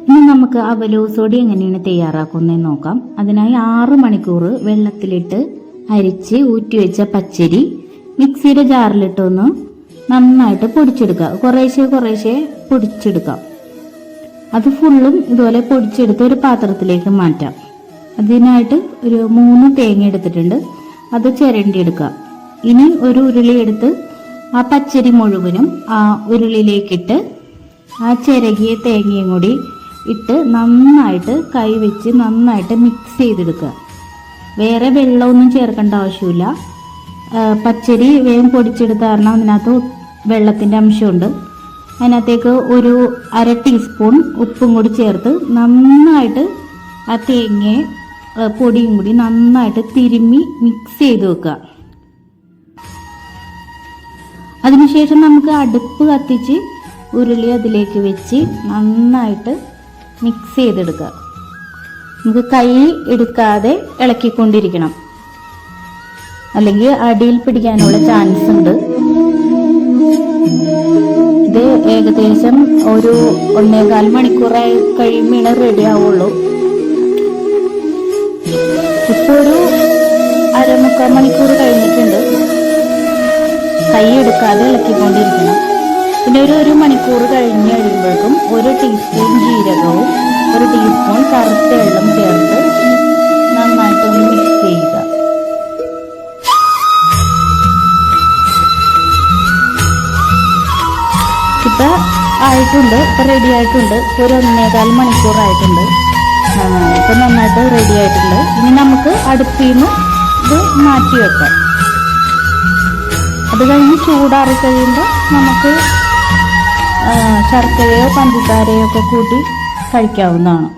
ഇനി നമുക്ക് അവലോസുപൊടി എങ്ങനെയാണ് തയ്യാറാക്കുന്നതെന്ന് നോക്കാം. അതിനായി 6 മണിക്കൂർ വെള്ളത്തിലിട്ട് അരിച്ച് ഊറ്റിവെച്ച പച്ചരി മിക്സിയുടെ ജാറിലിട്ടൊന്ന് നന്നായിട്ട് പൊടിച്ചെടുക്കുക. കുറേശ്ശെ പൊടിച്ചെടുക്കാം. അത് ഫുള്ളും ഇതുപോലെ പൊടിച്ചെടുത്ത് ഒരു പാത്രത്തിലേക്ക് മാറ്റാം. അതിനായിട്ട് ഒരു 3 തേങ്ങ എടുത്തിട്ടുണ്ട്. അത് ചിരണ്ടിയെടുക്കുക. ഇനി ഒരു ഉരുളി എടുത്ത് ആ പച്ചരി മുഴുവനും ആ ഉരുളിയിലേക്കിട്ട് ആ ചിരകിയ തേങ്ങയും കൂടി ഇട്ട് നന്നായിട്ട് കൈവച്ച് നന്നായിട്ട് മിക്സ് ചെയ്തെടുക്കുക. വേറെ വെള്ളമൊന്നും ചേർക്കേണ്ട ആവശ്യമില്ല. പച്ചരി വേഗം പൊടിച്ചെടുത്ത കാരണം അതിനകത്ത് വെള്ളത്തിൻ്റെ അംശമുണ്ട്. അതിനകത്തേക്ക് ഒരു 1/2 ടീസ്പൂൺ ഉപ്പും കൂടി ചേർത്ത് നന്നായിട്ട് ആ തേങ്ങയെ പൊടിയും കൂടി നന്നായിട്ട് തിരുമ്മി മിക്സ് ചെയ്ത് വെക്കുക. അതിനുശേഷം നമുക്ക് അടുപ്പ് കത്തിച്ച് ഉരുളി അതിലേക്ക് വെച്ച് നന്നായിട്ട് മിക്സ് ചെയ്തെടുക്കുക. നമുക്ക് കൈ എടുക്കാതെ ഇളക്കിക്കൊണ്ടിരിക്കണം, അല്ലെങ്കിൽ അടിയിൽ പിടിക്കാനുള്ള ചാൻസ് ഉണ്ട്. ഇത് ഏകദേശം ഒരു 1.25 മണിക്കൂറായി കഴിയുമ്പോഴേ റെഡി ആവുള്ളൂ. ഇപ്പൊ ഒരു 1/2 മണിക്കൂർ കഴിഞ്ഞിട്ടുണ്ട്. കൈ എടുക്കാതെ ഇളക്കിക്കൊണ്ടിരിക്കണം. പിന്നെ ഒരു 1 മണിക്കൂർ കഴിഞ്ഞ് കഴിയുമ്പോഴേക്കും 1 ടീസ്പൂൺ ജീരകവും 1 ടീസ്പൂൺ കറുത്ത വെള്ളം ചേർത്ത് നന്നായിട്ടൊന്ന് മിക്സ് ചെയ്യുക. ഇപ്പൊ ആയിട്ടുണ്ട്, ഇപ്പൊ റെഡി ആയിട്ടുണ്ട്. ഒരു 1.25 മണിക്കൂറായിട്ടുണ്ട്. ഇപ്പൊ നന്നായിട്ട് റെഡി ആയിട്ടുണ്ട്. ഇനി നമുക്ക് അടുപ്പിൽ നിന്ന് ഇത് മാറ്റി വെക്കാം. അത് കഴിഞ്ഞ് ചൂടാറി കഴിയുമ്പോൾ നമുക്ക് ശർക്കരയോ പഞ്ചസാരയോ ഒക്കെ കൂട്ടി കഴിക്കാവുന്നതാണ്.